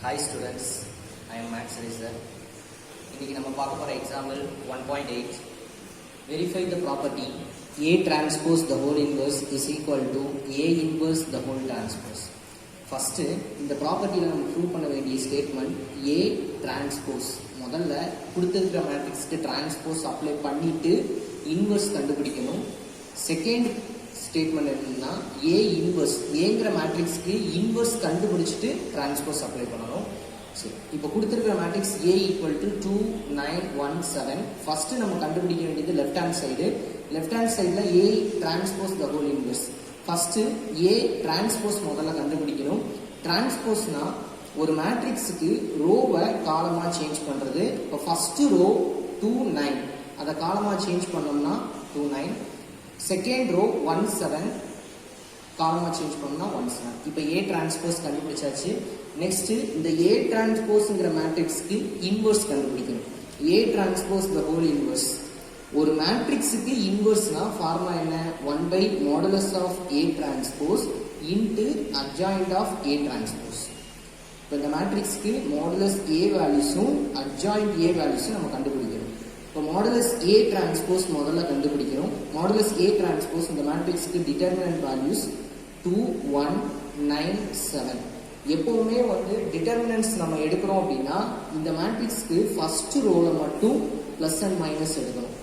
Hi students, I am Max Racer. இன்னைக்கு நம்ம பார்க்க போற example 1.8. Verify the property A transpose the whole inverse is equal to A inverse the whole transpose. First, இந்த ப்ராப்பர்ட்டியில் நம்ம prove பண்ண வேண்டிய statement A transpose. முதல்ல கொடுத்திருக்கிற மேட்ரிக்ஸ்க்கு டிரான்ஸ்போஸ் அப்ளை பண்ணிட்டு இன்வர்ஸ் கண்டுபிடிக்கணும். செகண்ட் ஸ்டேட்மெண்ட் என்னன்னா ஏ இன்வர்ஸ் ஏங்கிற மேட்ரிக்ஸ்க்கு இன்வர்ஸ் கண்டுபிடிச்சிட்டு டிரான்ஸ்போஸ் அப்ளை பண்ணணும். சரி, இப்போ கொடுத்துருக்கிற matrix A equal to 2 9 1 7. First நம்ம கண்டுபிடிக்க வேண்டியது left hand side. Left hand சைடில் A transpose the whole inverse. First A transpose முதல்ல கண்டுபிடிக்கணும். டிரான்ஸ்போஸ்னா ஒரு மேட்ரிக்ஸுக்கு ரோவை காலமாக சேஞ்ச் பண்ணுறது. இப்போ ஃபர்ஸ்ட் ரோ 2 9 அதை காலமாக சேஞ்ச் பண்ணோம்னா 2 9. செகண்ட் ரோ 1 7 காலமாக சேஞ்ச் பண்ணோம்னா 1 7. இப்போ ஏ டிரான்ஸ்போஸ் கண்டுபிடிச்சாச்சு. நெக்ஸ்ட் இந்த ஏ டிரான்ஸ்போஸ்ங்கிற மேட்ரிக்ஸ்க்கு இன்வர்ஸ் கண்டுபிடிக்கணும். ஏ டிரான்ஸ்போஸ் த ஹோல் இன்வர்ஸ். ஒரு மேட்ரிக்ஸுக்கு இன்வர்ஸ்னா ஃபார்முலா என்ன? 1 by modulus of A transpose into adjoint of A transpose. இப்போ இந்த மேட்ரிக்ஸ்க்கு மாடுலஸ் A வேல்யூஸும் adjoint A வேல்யூஸும் நம்ம கண்டுபிடிக்கணும். இப்போ மாடுலஸ் A டிரான்ஸ்போஸ் முதல்ல கண்டுபிடிக்கிறோம். மாடுலஸ் A டிரான்ஸ்போஸ் இந்த மேட்ரிக்ஸ்க்கு டிட்டர்மினன்ட் வேல்யூஸ் 2 1 9 7. எப்பவுமே டிட்டர்மினன்ட்ஸ் நம்ம எடுக்கிறோம் அப்படின்னா இந்த மேட்ரிக்ஸ்க்கு ஃபர்ஸ்ட் ரோல மட்டும் பிளஸ் அண்ட் மைனஸ் எடுக்கணும்.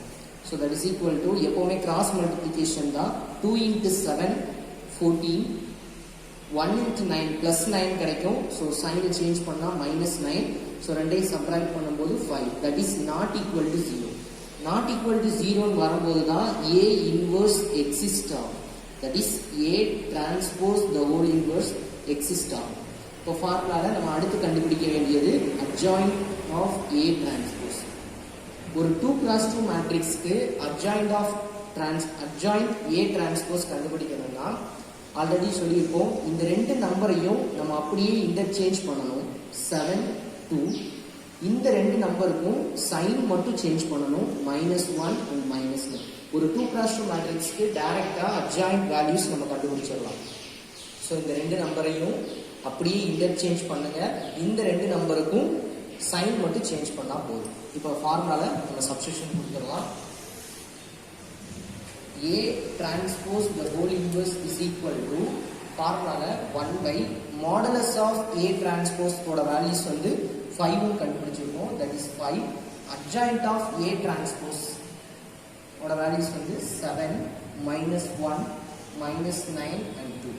So that is equal to எப்பவுமே கிராஸ் மல்டிப்ளிகேஷன் தான். 2 into 7 14, 1 into 9 plus 9 கிடைக்கும். ஸோ சைனை சேஞ்ச் பண்ணால் -9. ஸோ ரெண்டையும் சப்ராக்ட் பண்ணும்போது 5. That is not equal to 0. Not equal to 0ன்னு வரும்போது தான் ஏ இன்வர்ஸ் எக்ஸிஸ்ட் ஆகும். That is A transpose the whole inverse exist ஆகும். இப்போ ஃபார்முலாவில் நம்ம அடுத்து கண்டுபிடிக்க வேண்டியது adjoint of A transpose. ஒரு 2x2 மேட்ரிக்ஸ்க்கு adjoint A transpose கண்டுபிடிக்கணும்னா ஆல்ரெடி சொல்லியிருப்போம். இந்த ரெண்டு நம்பரையும் நம்ம அப்படியே இன்டர்சேஞ்ச் பண்ணணும். 7 2. இந்த ரெண்டு நம்பருக்கும் சைன் மட்டும் சேஞ்ச் பண்ணணும். -1 and -1. ஒரு 2x2 மேட்ரிக்ஸ்க்கு டைரக்டா adjoint வேல்யூஸ் நம்ம கண்டுபிடிச்சிடலாம். ஸோ இந்த ரெண்டு நம்பரையும் அப்படியே இன்டர்சேஞ்ச் பண்ணுங்க. இந்த ரெண்டு நம்பருக்கும் சைன் மட்டும் சேஞ்ச் பண்ணா போதும். இப்போ ஃபார்முலால நம்ம சப்ஸ்டிடியூஷன் கொடுத்துடலாம். A transpose the whole inverse is equal to ஃபார்முலால 1 by modulus of A transpose ஓட வேல்யூஸ் 5 கண்டுபிடிச்சிருக்கோம். That is 5. adjoint of A transpose ஓட வேல்யூஸ் 7 -1 -9 and 2.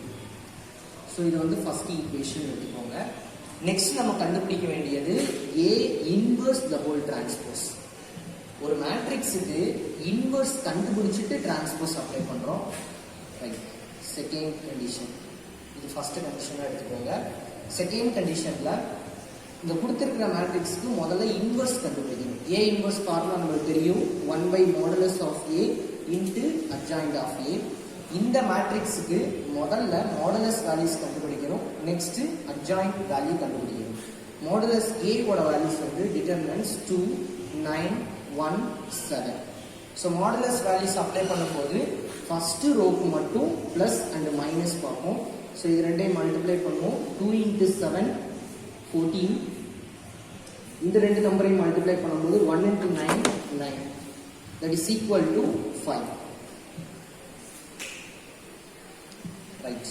ஸோ இது ஃபர்ஸ்ட் ஈக்குவேஷன் எடுத்துக்கோங்க. நெக்ஸ்ட் நம்ம கண்டுபிடிக்க வேண்டியது A inverse the whole transpose. ஒரு மேட்ரிக்ஸுக்கு இன்வர்ஸ் கண்டுபிடிச்சிட்டு டிரான்ஸ்போஸ் அப்ளை பண்றோம். ரைட். செகண்ட் கண்டிஷன், இது ஃபர்ஸ்ட் கண்டிஷனா எடுத்துக்கோங்க. செகண்ட் கண்டிஷன்ல இந்த கொடுத்திருக்கிற மேட்ரிக்ஸ்க்கு முதல்ல இன்வர்ஸ் கண்டுபிடிக்கணும். A இன்வர்ஸ் ஃபார்முலா நமக்கு தெரியும். 1 by modulus of A into adjoint of A. இந்த மேட்ரிக்ஸுக்கு முதல்ல மாடுலஸ் வேல்யூஸ் கண்டுபிடிக்கணும். நெக்ஸ்ட் adjoint வேல்யூ கண்டுபிடிக்கணும். மாடுலஸ் A ஓட values determinants 2 9 1 7. So modulus values apply பண்ணும்போது ஃபர்ஸ்ட் ரோக்கு மட்டும் பிளஸ் அண்ட் மைனஸ் பார்ப்போம். ஸோ இது ரெண்டையும் மல்டிப்ளை பண்ணுவோம். 2 into 7 14. இந்த ரெண்டு நம்பரையும் மல்டிப்ளை பண்ணும்போது 1 into 9 9. That is equal to 5. Right.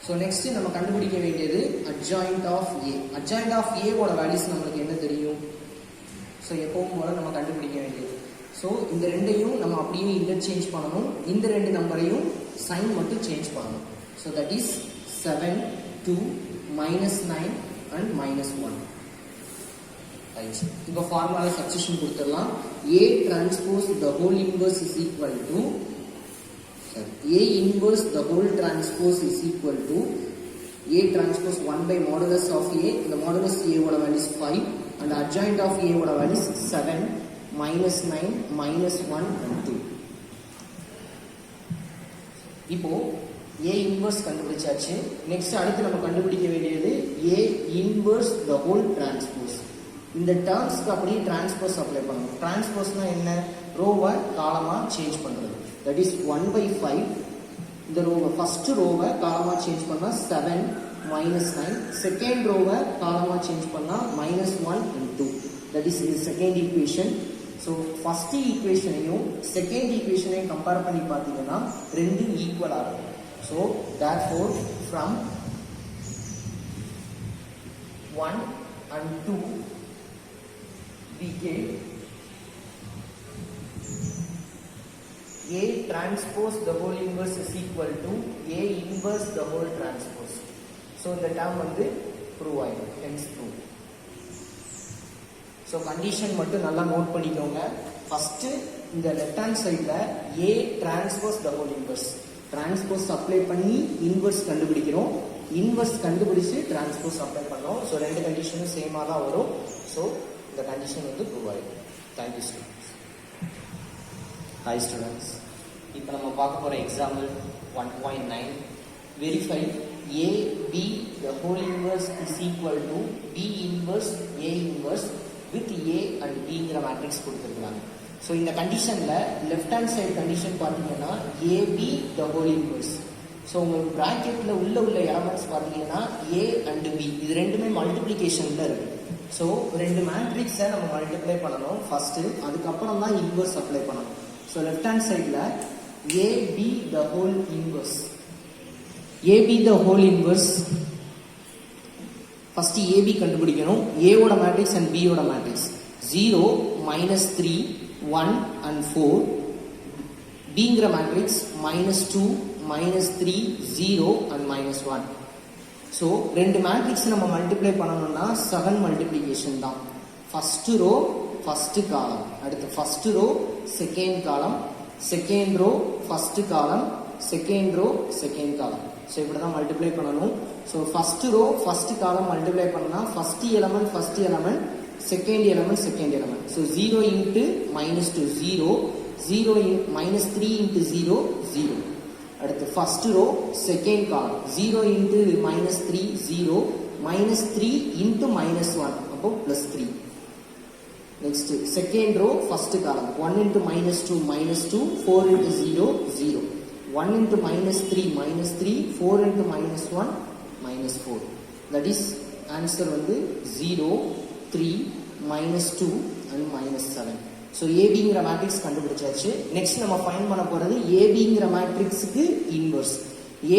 So next நம்ம கண்டுபிடிக்க வேண்டியது adjoint of A. adjoint of A ஓட வேல்யூஸ் நம்மளுக்கு என்ன தெரியும்? ஸோ எப்பவும் போல நம்ம கண்டுபிடிக்க வேண்டியது. ஸோ இந்த ரெண்டையும் நம்ம அப்படியே இன்டர்சேஞ்ச் பண்ணணும். இந்த ரெண்டு நம்பரையும் சைன் மட்டும் சேஞ்ச் பண்ணணும். So that is 7 2 -9 and -1. Right. இப்போ ஃபார்முலால சப்ஸ்டிடியூஷன் கொடுத்துடலாம். A transpose the whole inverse is equal to A inverse the whole transpose is equal to A transpose 1 by modulus of A. The modulus A ஓட values 5 and adjoint of A ஓட values 7 -9 -1 and 2. இப்போ A inverse கண்டுபிடிச்சாச்சு. Next அடுத்து நம்ம கண்டுபிடிக்க வேண்டியது A inverse the whole transpose. இந்த டேர்ம்ஸ்க்கு அப்படியே டிரான்ஸ்போஸ் அப்ளை பண்ணணும். டிரான்ஸ்போஸ்னா என்ன? ரோவை காலமா சேஞ்ச் பண்றது. That is 1 by 5. இந்த ரோவை ஃபர்ஸ்ட் ரோவை காலமா சேஞ்ச் பண்ணா 7 minus 9. Second row column change பண்ணா minus 1 and 2. That is the second equation. So first equation ஐயும் second equation ஐயும் compare பண்ணி பார்த்தீங்கன்னா ரெண்டும் equal ஆகும். So therefore from 1 and 2 we get A transpose the whole inverse is equal to A inverse the whole transpose. So the term வந்து prove ஆயிடும், hence prove. So condition மட்டும் நல்லா note பண்ணிக்கோங்க. ஃபர்ஸ்ட் இந்த லெஃப்ட் ஹேண்ட் சைடுல A transpose the whole inverse. Transpose apply பண்ணி inverse கண்டுபிடிக்கிறோம். Inverse கண்டுபிடிச்சு டிரான்ஸ்போஸ் அப்ளை பண்ணோம். ஸோ ரெண்டு கண்டிஷனும் சேமாக தான் வரும். ஸோ இந்த கண்டிஷன் வந்து ப்ரூவ் ஆகிடும். Thank you students. ஹாய் ஸ்டூடெண்ட்ஸ், இப்போ நம்ம பார்க்க போகிற example 1.9 verify A B the whole inverse is equal to B inverse A inverse with A and Bங்கிற மேட்ரிக்ஸ் கொடுத்துருக்காங்க. ஸோ இந்த கண்டிஷனில் லெஃப்ட் ஹேண்ட் சைடு கண்டிஷன் பார்த்தீங்கன்னா AB the whole inverse. ஸோ உங்களுக்கு ப்ராக்கெட்டில் உள்ள எலமெண்ட்ஸ் பார்த்தீங்கன்னா A and B இது ரெண்டுமே மல்டிப்ளிகேஷனில் இருக்குது. ஸோ ரெண்டு மேட்ரிக்ஸை நம்ம மல்டிப்ளை பண்ணணும் ஃபஸ்ட்டு, அதுக்கப்புறம் தான் இன்வர்ஸ் அப்ளை பண்ணணும். ஸோ லெஃப்ட் ஹேண்ட் சைடில் AB the whole inverse. AB the whole inverse first AB கண்டுபிடிக்கணும். ஏவோட மேட்ரிக்ஸ் அண்ட் பியோட மேட்ரிக்ஸ் 0 -3 1 and 4. Bங்கிற மேட்ரிக்ஸ் -2 -3 0 and -1. ஸோ ரெண்டு மேட்ரிக்ஸ் நம்ம மல்டிப்ளை பண்ணணும்னா 7 மல்டிப்ளிகேஷன் தான். ஃபர்ஸ்ட் ரோ ஃபர்ஸ்ட் காலம், அடுத்து first row second column, second row first column, second row second column. So இப்படி தான் மல்டிப்ளை பண்ணணும். So first row first column multiply பண்ணா first element second element. So 0 into -2 0, 0 -3 into 0 0. அடுத்து first row second காலம் 0 into -3 0, -3 into -1 அப்போ +3. Next second row first காலம் 1 into -2 -2, 4 into 0 0, 1 into -3 -3, 4 into -1 -4. That is answer வந்து 0 3 -2 and -7. So ஏபிங்கிற matrix கண்டுபிடிச்சாச்சு. Next நம்ம find பண்ண போகிறது ஏபிங்கிற மேட்ரிக்ஸுக்கு இன்வர்ஸ்.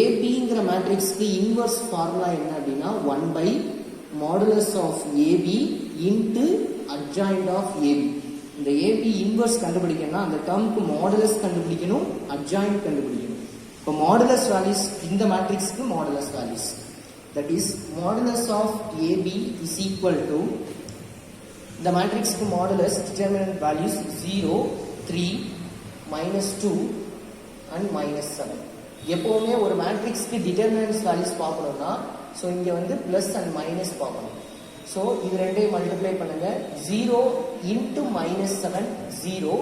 ஏபிங்கிற மேட்ரிக்ஸுக்கு இன்வர்ஸ் ஃபார்முலா என்ன அப்படின்னா 1/modulus of AB into adjoint of AB. இந்த ஏபி இன்வர்ஸ் கண்டுபிடிக்கணும்னா அந்த டேர்முக்கு மாடுலஸ் கண்டுபிடிக்கணும், அட்ஜாயிண்ட் கண்டுபிடிக்கணும். இப்போ மாடுலஸ் வேல்யூஸ் இந்த மேட்ரிக்ஸுக்கு modulus values, that is modulus of AB is equal to the matrix to modulus determinant values 0 3 -2 and -7. எப்பவுமே ஒரு மேட்ரிக்ஸ்க்கு டிட்டர்மினன்ட்ஸ் வேல்யூஸ் பார்க்கணும்னா ஸோ இங்கே வந்து ப்ளஸ் அண்ட் மைனஸ் பார்க்கணும். ஸோ இது ரெண்டையும் மல்டிப்ளை பண்ணுங்க. 0 into -7 0,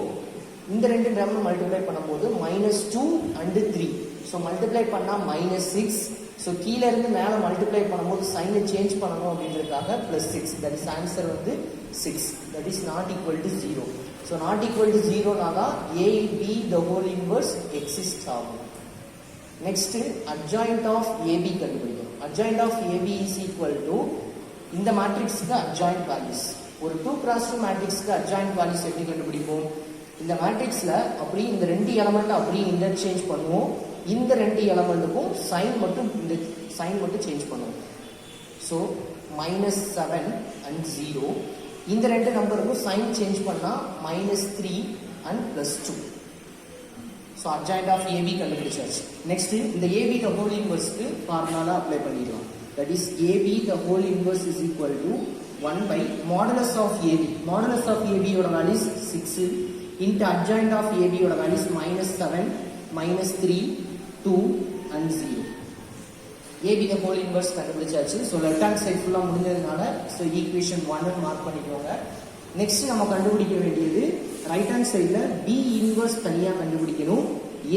இந்த ரெண்டு டேர்ம் மல்டிப்ளை பண்ணும்போது -2 and 3. ஸோ மல்டிப்ளை பண்ணால் -6. ஸோ கீழே இருந்து மேலே மல்டிப்ளை பண்ணும்போது சைனை சேஞ்ச் பண்ணணும் அப்படின்றதுக்காக +6. தட் இஸ் ஆன்சர் வந்து 6. That is not equal to 0. So not equal to 0னா தான் AB the whole inverse exist ஆகும். நெக்ஸ்ட் அட்ஜாயிண்ட் ஆஃப் AB கண்டுபிடிக்கும். Adjoint of AB is equal to இந்த மேட்ரிக்ஸுக்கு அட்ஜாயிண்ட் வேல்யூஸ். ஒரு 2x2 மேட்ரிக்ஸ்க்கு அட்ஜாயிண்ட் வேல்யூஸ் எப்படி கண்டுபிடிப்போம்? இந்த மேட்ரிக்ஸில் அப்படி இந்த ரெண்டு எலமெண்ட் அப்படியே இன்டர்சேஞ்ச் பண்ணுவோம். இந்த ரெண்டு எலமெண்ட்டுக்கும் சைன் மட்டும் சேஞ்ச் பண்ணுவோம். ஸோ -7 and 0, இந்த ரெண்டு நம்பருக்கும் சைன் சேஞ்ச் பண்ணால் -3 and +2. So adjoint of AB கண்டுபிடிச்சாச்சு. நெக்ஸ்ட் இந்த AB the whole inverseக்கு ஃபார்முலா அப்ளை பண்ணிடலாம். That is AB the whole inverse is equal to 1/modulus of AB. Modulus of AB யோட values 6 into adjoint of AB யோட values -7 -3 2 and 0. AB the whole inverse கண்டுபிடிச்சாச்சு. So left hand side ஃபுல்லாக முடிஞ்சதுனால so equation 1 mark பண்ணிக்கோங்க. Next நம்ம கண்டுபிடிக்க வேண்டியது right hand சைடில் B inverse தனியாக கண்டுபிடிக்கணும்,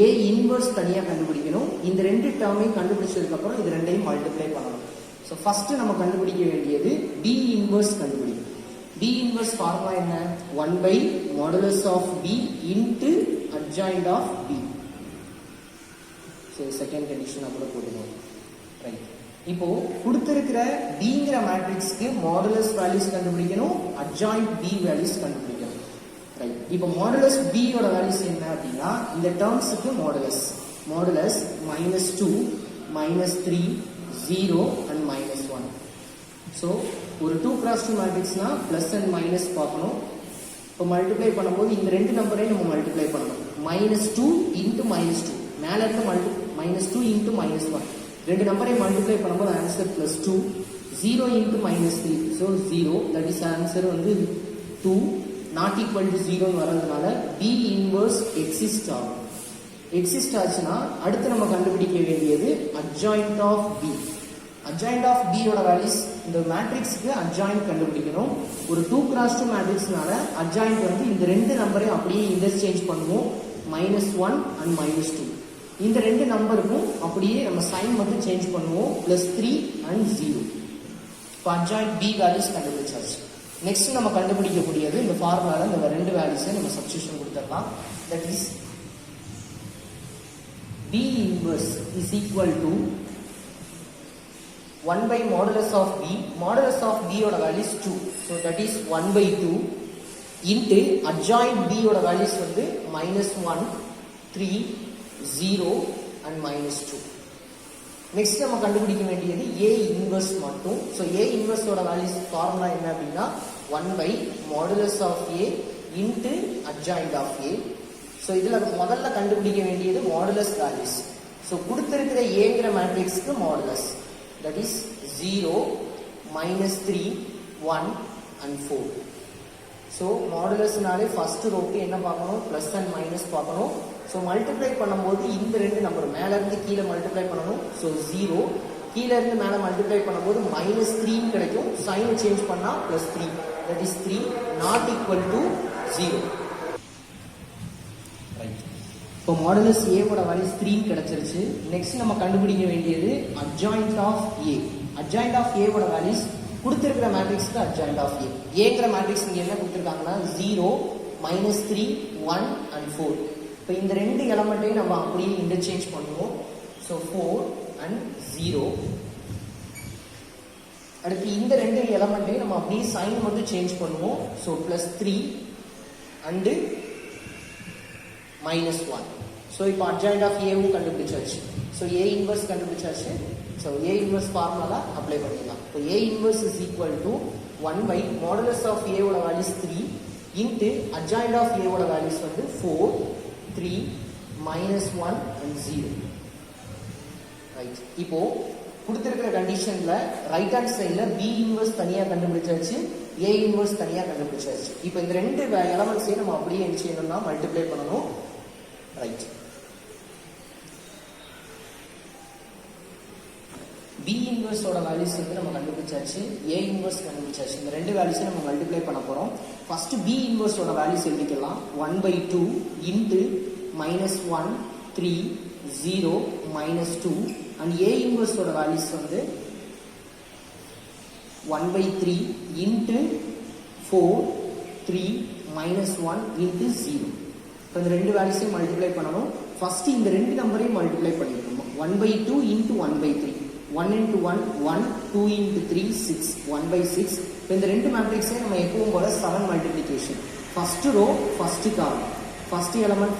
A இன்வர்ஸ் தனியாக கண்டுபிடிக்கணும். இந்த ரெண்டு டேர்மையும் கண்டுபிடிச்சதுக்கப்புறம் இது ரெண்டையும் மல்டிப்ளை பண்ணணும். ஸோ ஃபர்ஸ்ட் நம்ம கண்டுபிடிக்க வேண்டியது B இன்வர்ஸ் கண்டுபிடிக்கணும். B இன்வர்ஸ் ஃபார்முலா என்ன? 1/modulus of B into adjoint of B. So second condition கூட போட்டுக்கோங்க. ரைட். இப்போ கொடுத்திருக்கிற Bங்கிற மேட்ரிக்ஸ்க்கு மாடுலஸ் வேல்யூஸ் கண்டுபிடிக்கணும், அட்ஜாயிண்ட் B வேல்யூஸ் கண்டுபிடிக்கணும். ரைட். இப்போ மாடுலஸ் B யோட வேல்யூஸ் என்ன அப்படின்னா இந்த டேர்ம்ஸ்க்கு மாடுலஸ் -2 -3 0 and -1. ஸோ ஒரு 2x2 மேட்ரிக்ஸ்னா பிளஸ் அண்ட் மைனஸ் பார்க்கணும். இப்போ மல்டிப்ளை பண்ணும்போது இந்த ரெண்டு நம்பரையும் நம்ம மல்டிப்ளை பண்ணணும். -2 into -2 மேல இருந்து -2 into -1 ரெண்டு நம்பரையும் மல்டிப்ளை பண்ணும்போது answer +2. 0 into -3 so 0, that is answer வந்து 2 not equal to 0 வரதுனால B இன்வர்ஸ் எக்ஸிஸ்ட் ஆகும். எக்ஸிஸ்ட் ஆச்சுன்னா அடுத்து நம்ம கண்டுபிடிக்க வேண்டியது adjoint of B. Adjoint of B யோட வேல்யூஸ் இந்த மேட்ரிக்ஸ்க்கு அட்ஜாயிண்ட் கண்டுபிடிக்கணும். ஒரு 2x2 மேட்ரிக்ஸ்னால அட்ஜாயிண்ட் வந்து இந்த ரெண்டு நம்பரையும் அப்படியே இன்டர்சேஞ்ச் பண்ணுவோம். -1 and -2 இந்த ரெண்டு நம்பருக்கும் அப்படியே நம்ம சைன் மட்டும் சேஞ்ச் பண்ணுவோம். +3 and 0. இப்போ அட்ஜாயிண்ட் B வேல்யூஸ் கண்டுபிடிச்சாச்சு. நெக்ஸ்ட் நம்ம கண்டுபிடிக்கக்கூடியது இந்த ஃபார்முலால இந்த ரெண்டு வேல்யூஸை நம்ம சப்ஸ்டிடியூஷன் கொடுத்துடலாம். That is B inverse is equal to 1 by modulus of B. Modulus of B oda value is 2. So that is 1 by 2 into adjoint B oda values வந்து -1, 3, 0 and -2. Next நம்ம கண்டுபிடிக்க வேண்டியது A inverse மட்டும். So A inverse ஓட values formula என்ன அப்படின்னா 1 by modulus of A into adjoint of A. So இதுல முதல்ல கண்டுபிடிக்க வேண்டியது modulus values. So கொடுத்திருக்கிற Aங்கிற மேட்ரிக்ஸ்க்கு modulus, that is 0, -3, 1 and 4. So மாடுலஸ்னாலே ஃபர்ஸ்ட் ரோக்கு என்ன பார்க்கணும், பிளஸ் அண்ட் மைனஸ் பார்க்கணும். ஸோ மல்டிப்ளை பண்ணும்போது இந்த ரெண்டு நம்பர் மேல இருந்து கீழே மல்டிப்ளை பண்ணணும். ஸோ 0, கீழே இருந்து மேலே மல்டிப்ளை பண்ணும்போது -3 கிடைக்கும். சைனை சேஞ்ச் பண்ணா +3, that is 3 not equal to 0. Right. இப்போ மாடுலஸ் A ஓட வேல்யூ 3 கிடைச்சிருச்சு. நெக்ஸ்ட் நம்ம கண்டுபிடிக்க வேண்டியது adjoint of A. Adjoint of A ஓட வேல்யூஸ் கொடுத்திருக்கிற மேட்ரிக்ஸ்க்கு அட்ஜாயிண்ட் ஆஃப் A. Aங்கிற மேட்ரிக்ஸ் இங்க என்ன கொடுத்திருக்காங்கன்னா 0, -3, 1 and 4. இப்போ இந்த ரெண்டு எலிமெண்ட்டையும் நம்ம அப்படியே இன்டர்சேஞ்ச் பண்ணுவோம். So 4 and 0. அடுத்து இந்த ரெண்டு எலிமெண்ட்டையும் நம்ம அப்படியே சைன் மட்டும் சேஞ்ச் பண்ணுவோம். So +3 and -1. ஸோ இப்போ அட்ஜாயிண்ட் ஆஃப் ஏவும் கண்டுபிடிச்சாச்சு. ஸோ A இன்வர்ஸ் கண்டுபிடிச்சாச்சு. So A inverse formula apply பண்ணிடலாம். இப்போ A inverse is equal to 1 by modulus of A ஓட values 3 into adjoint of A ஓட வேல்யூஸ் வந்து 4, 3, -1 and 0. ரைட். இப்போ கொடுத்திருக்கிற கண்டிஷன்ல ரைட் ஹேண்ட் சைடுல B இன்வர்ஸ் தனியா கண்டுபிடிச்சாச்சு, A இன்வர்ஸ் தனியா கண்டுபிடிச்சாச்சு. இப்போ இந்த ரெண்டு எலிமெண்ட்ஸையும் நம்ம அப்படியே என்ன செய்யணும்னா மல்டிப்ளை பண்ணணும். ரைட். B இன்வர்ஸ் ஓட வேல்யூஸ் வந்து நம்ம கண்டுபிடிச்சாச்சு, A இன்வர்ஸ் கண்டுபிடிச்சாச்சு. இந்த ரெண்டு வேல்யூஸை நம்ம மல்டிப்ளை பண்ண போறோம். ஃபர்ஸ்ட் B இன்வர்ஸ் ஓட வேல்யூஸ் எழுதிக்கலாம். 1 by 2 into -1, 3, 0, -2 and A inverse ஓட வேல்யூஸ் வந்து 1 by 3 into 4, 3, -1 into 0. இப்போ இந்த ரெண்டு வேல்யூஸையும் மல்டிப்ளை பண்ணணும். ஃபர்ஸ்ட் இந்த ரெண்டு நம்பரையும் மல்டிப்ளை பண்ணிக்கணும். 1 by 2 into 1 by 3. 1 into 1, 1, 2 into 3, 6, 1 by 6. இப்போ இந்த ரெண்டு மேட்ரிக்ஸையும் நம்ம எப்பவும் போல 7 multiplication. First row, first column, first element,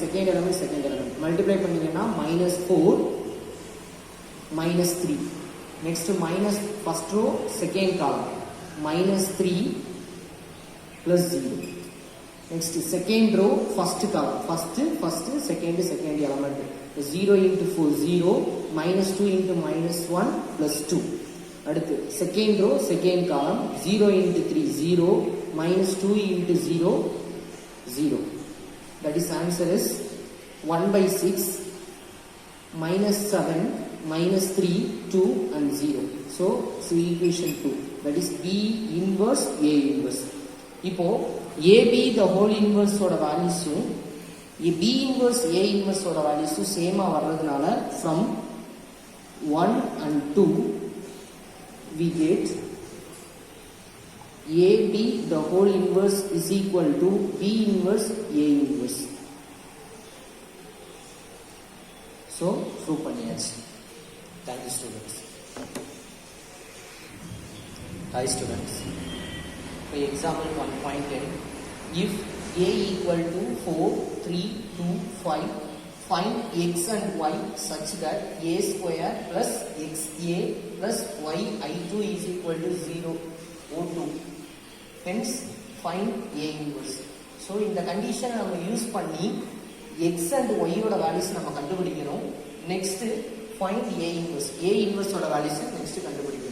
second element multiply பண்ணீங்கன்னா -4, -3. Next minus first row, second column, -3 plus 0. Next second row, first column, first, second element. 0 into 4, 0, -2 into -1 plus 2. அடுத்து second row, second column, 0 into 3, 0, -2 into 0, 0. That is answer is 1 by 6, -7, -3, 2 and 0. So equation 2. That is B inverse, A inverse. இப்போ AB the whole inverse ஓட வேல்யூஸும் B inverse A inverse ஓட வேல்யூஸும் சேமா வர்றதுனால from 1 and 2 we get AB the whole inverse is equal to B inverse A inverse. So prove பண்ணியாச்சு. Thank you students. Hi students. For example 1.10, if a equal to 4, 3, 2, 5, find x and y such that a square plus xa plus yi2 is equal to 0, O2. Hence, find a inverse. So, in the condition நம்ம use பண்ணி x and y ஓட values நம்ம கண்டுபிடிக்கணும். Next find a inverse. a inverse ஓட values next கண்டுபிடிக்கணும்.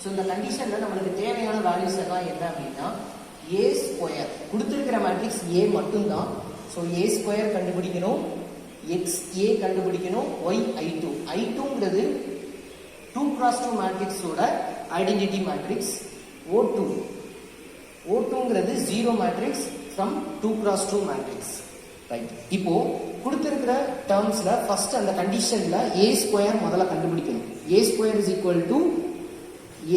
So இந்த கண்டிஷனில் நம்மளுக்கு தேவையான வேல்யூஸ் எல்லாம் என்ன அப்படின்னா ஏ ஸ்கொயர் கொடுத்துருக்கிற மேட்ரிக்ஸ் ஏ மட்டும்தான். ஸோ ஏ ஸ்கொயர் கண்டுபிடிக்கணும், எக்ஸ் ஏ கண்டுபிடிக்கணும், ஒய் ஐ2. ஐ2ங்கிறது 2x2 மேட்ரிக்ஸோட ஐடென்டிட்டி மேட்ரிக்ஸ். ஓ2ங்கிறது 0 matrix from 2x2 matrix. Right. இப்போ கொடுத்துருக்கிற டேர்ம்ஸ்ல ஃபர்ஸ்ட் அந்த கண்டிஷன்ல ஏ ஸ்கொயர் முதல்ல கண்டுபிடிக்கணும். A square is equal to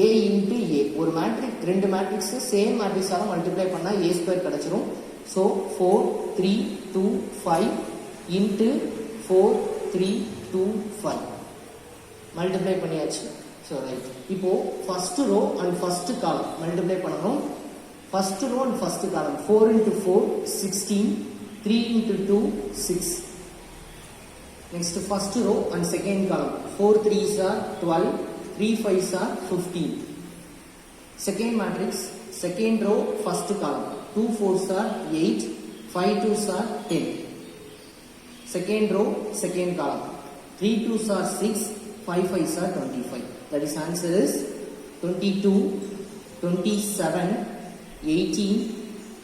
a into a. ஒரு மேட்ரிக்ஸ் ரெண்டு மேட்ரிக்ஸ் சேம் மேட்ரிக்ஸால மல்டிப்ளை பண்ணா a ஸ்கொயர் கிடைச்சிரும். ஸோ 4 3 2 5 into 4 3 2 5 மல்டிப்ளை பண்ணியாச்சு. So right. இப்போ first row and first column multiply பண்ணணும். First row and first column 4 into 4 16, 3 into 2 6. Next first row and second column 4 3s are 12, 3 5s are 15. Second matrix, second row, first column 2 4s are 8, 5 2s are 10. Second row, second column 3 2s are 6, 5 5s are 25. That is answer is 22, 27, 18,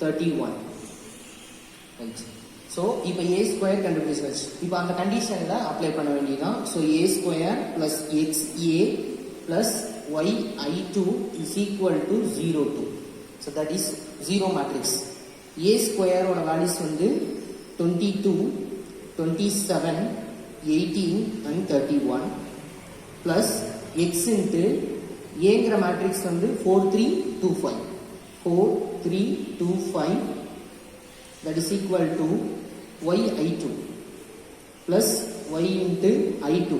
31. Right. So, இப்போ a square கண்டுபிடிச்சாச்சு. இப்போ அந்த கண்டிஷன்ல apply பண்ண வேண்டியதுதான். So, a square plus xa plus yi2 is equal to 0 2. So that is 0 matrix. A square ஓட values வந்து 22, 27, 18 and 31 plus x into aங்கிற matrix வந்து 4 3 2 5. 4 3 2 5 that is equal to yi2 plus y into i2.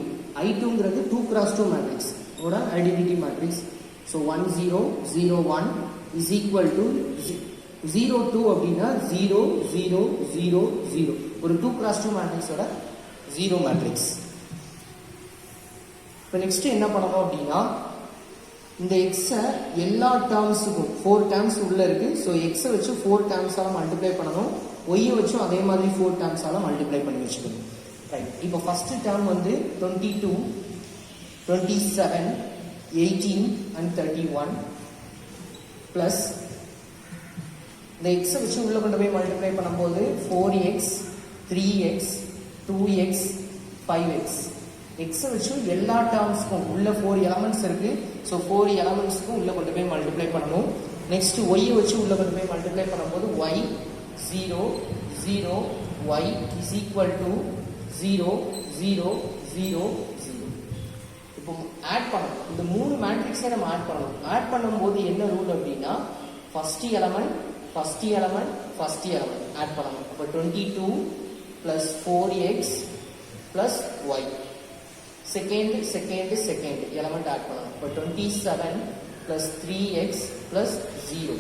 i2ங்கிறது 2x2 matrix ஓட identity matrix. So 1 0 0 1 is equal to 0 2 அப்படின்னா 0 0 0 0 ஒரு 2x2 மேட்ரிக்ஸோட 0 matrix. இப்போ next என்ன பண்ணணும் அப்படின்னா இந்த எக்ஸை எல்லா டேர்ம்ஸுக்கும் 4 டேர்ம்ஸ் உள்ள இருக்கு. ஸோ எக்ஸை வச்சு 4 டேர்ம்ஸால மல்டிப்ளை பண்ணணும், ஒய்யை வச்சும் அதே மாதிரி 4 டேர்ம்ஸால மல்டிப்ளை பண்ணி வச்சுக்கணும். ரைட். இப்போ ஃபர்ஸ்ட் டேர்ம் வந்து 22, 27, 18 and 31 plus இந்த x வச்சு உள்ள கொண்டு போய் மல்டிப்ளை பண்ணும்போது 4x, 3x, 2x, 5x. x வச்சு எல்லா டேர்ம்ஸ்க்கும் உள்ள 4 எலமெண்ட்ஸ் இருக்கு. ஸோ 4 எலமெண்ட்ஸ்க்கும் உள்ள கொண்டு போய் மல்டிப்ளை பண்ணணும். நெக்ஸ்ட் y வச்சு உள்ள கொண்டு போய் மல்டிப்ளை பண்ணும்போது y 0 0 y is equal to 0 0 0 0. இப்போ ஆட் பண்ணணும். இந்த மூணு மேட்ரிக்ஸை நம்ம ஆட் பண்ணணும். ஆட் பண்ணும்போது என்ன ரூல் அப்படின்னா first element first element first element add பண்ணணும். அப்போ 22 plus 4x plus y second second second element add பண்ணணும். இப்போ 27 plus 3x plus 0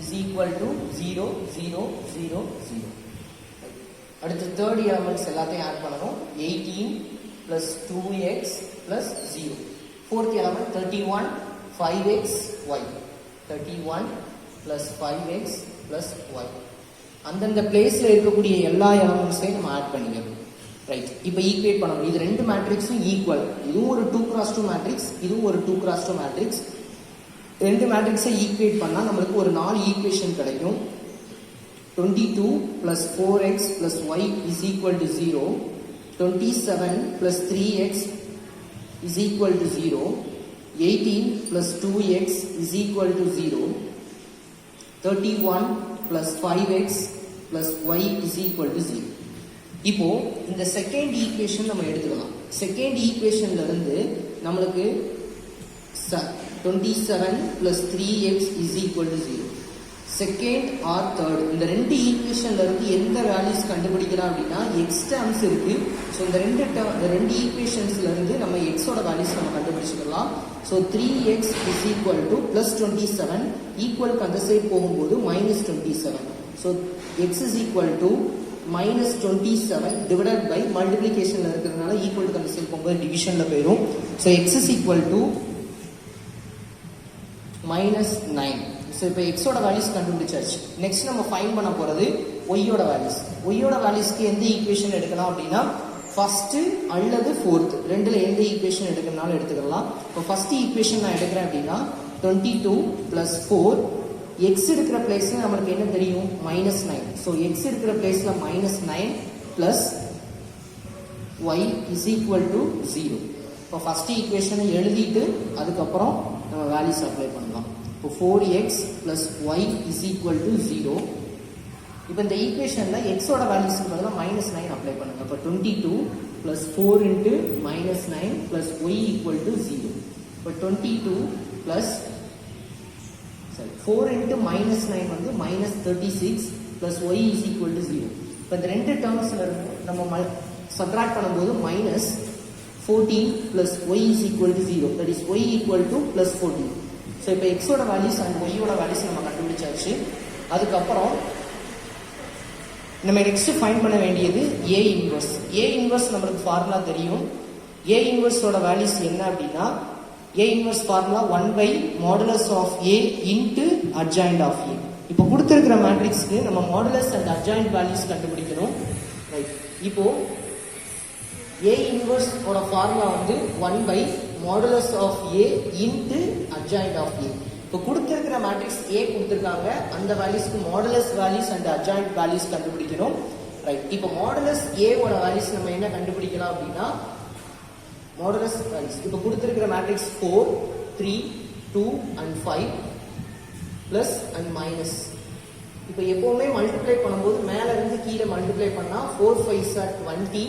is equal to 0 0 0 0. அடுத்து தேர்ட் எலமெண்ட்ஸ் எல்லாத்தையும் ஆட் பண்ணணும். 18 plus 2x plus 0. Fourth element 31, 5x, y. 31 plus 5x plus y. அந்தந்த பிளேஸ்ல இருக்கக்கூடிய எல்லா எலமெண்ட்ஸையும் நம்ம ஆட் பண்ணிக்கணும். ரைட். இப்போ ஈக்குவேட் பண்ணணும். இது ரெண்டு மேட்ரிக்ஸும் ஈக்குவல். இதுவும் ஒரு 2x2 மேட்ரிக்ஸ், இதுவும் ஒரு 2x2 மேட்ரிக்ஸ். ரெண்டு மேட்ரிக்ஸை ஈக்குவேட் பண்ணா நம்மளுக்கு ஒரு 4 ஈக்குவேஷன் கிடைக்கும். 22 plus 4x plus y is equal to 0. 27 plus 3x is equal to 0. 18 plus 2x is equal to 0. 31 plus 5x plus y is equal to 0. இப்போ இந்த செகண்ட் ஈக்குவேஷன் நம்ம எடுத்துக்கலாம். செகண்ட் ஈக்குவேஷன்ல இருந்து நம்மளுக்கு 27 plus 3x is equal to 0. Second or third இந்த ரெண்டு ஈக்குவேஷன்ல இருந்து எந்த வேல்யூஸ் கண்டுபிடிக்கலாம் அப்படின்னா எக்ஸ் டேர்ம்ஸ் இருக்கு. ஸோ இந்த ரெண்டு ஈக்குவேஷன்ஸ்ல இருந்து நம்ம எக்ஸோட வேல்யூஸ் நம்ம கண்டுபிடிச்சிக்கலாம். So 3x is equal to plus 27 ஈக்குவலுக்கு அந்த சைடு போகும்போது minus 27. So x is equal to minus 27 divided by மல்டிப்ளிகேஷன்ல இருக்கிறதுனால ஈக்குவலுக்கு அந்த சைடு போகும்போது டிவிஷன்ல போயிடும். So x is equal to minus 9. So இப்போ எக்ஸோட வேல்யூஸ் கண்டுபிடிச்சாச்சு. நெக்ஸ்ட் நம்ம ஃபைண்ட் பண்ண போகிறது ஒய்யோட வேல்யூஸ். ஒய்யோட வேல்யூஸ்க்கு எந்த ஈக்குவேஷன் எடுக்கலாம் அப்படின்னா ஃபர்ஸ்ட் அல்லது ஃபோர்த் ரெண்டுல எந்த ஈக்குவேஷன் எடுக்கணும்னாலும் எடுத்துக்கலாம். இப்போ ஃபர்ஸ்ட் ஈக்குவேஷன் நான் எடுக்கிறேன் அப்படின்னா 22 பிளஸ் 4 எக்ஸ் இருக்கிற பிளேஸ்ல நம்மளுக்கு என்ன தெரியும் மைனஸ் 9. ஸோ எக்ஸ் இருக்கிற பிளேஸ்ல minus 9 plus Y is equal to 0. இப்போ ஃபர்ஸ்ட் ஈக்குவேஷனை எழுதிட்டு அதுக்கப்புறம் நம்ம வேல்யூஸ் அப்ளை பண்ணலாம். இப்போ 4x plus Y is equal to 0. இப்போ இந்த ஈக்குவேஷன்ல எக்ஸோட வேல்யூஸ்க்கு பதிலாக மைனஸ் 9 அப்ளை பண்ணுங்க. இப்போ 22 plus 4 into minus 9 plus Y equal to 0. இப்போ 22 பிளஸ் 4 இன்ட்டு மைனஸ் 9 வந்து minus 36 plus Y is equal to 0. இப்போ இந்த ரெண்டு டேர்ம்ஸ்ல இருந்து நம்ம சப்ட்ராக்ட் பண்ணும்போது minus 14 plus Y is equal to 0. That is Y equal to plus 14. So இப்போ எக்ஸோட வேல்யூஸ் அண்ட் ஒய்யோட வேல்யூஸ் நம்ம கண்டுபிடிச்சாச்சு. அதுக்கப்புறம் நம்ம நெக்ஸ்ட் ஃபைண்ட் பண்ண வேண்டியது ஏ இன்வர்ஸ். ஏ இன்வர்ஸ் நம்மளுக்கு ஃபார்முலா தெரியும். ஏ இன்வர்ஸோட வேல்யூஸ் என்ன அப்படின்னா A inverse formula 1 by modulus of A into adjoint of A. இப்போ கொடுத்துருக்கிற மேட்ரிக்ஸ்க்கு நம்ம மாடுலஸ் அண்ட் அட்ஜாயிண்ட் வேல்யூஸ் கண்டுபிடிக்கணும். ரைட், இப்போ ஏ இன்வர்ஸ் ஓட ஃபார்முலா வந்து 1 by modulus of A into adjoint of A. இப்போ கொடுத்துருக்கிற மேட்ரிக்ஸ் ஏ கொடுத்துருக்காங்க, அந்த வேல்யூஸ்க்கு modulus values and adjoint values கண்டுபிடிக்கணும். ரைட், இப்போ மாடுலஸ் ஏ ஓட வேல்யூஸ் நம்ம என்ன கண்டுபிடிக்கலாம் அப்படின்னா மாடுலஸ் வேல்யூஸ் இப்போ கொடுத்துருக்கிற matrix 4 3 2 and 5 plus and minus. இப்போ எப்பவுமே மல்டிப்ளை பண்ணும்போது மேல இருந்து கீழே மல்டிப்ளை பண்ணா 4 5s are 20,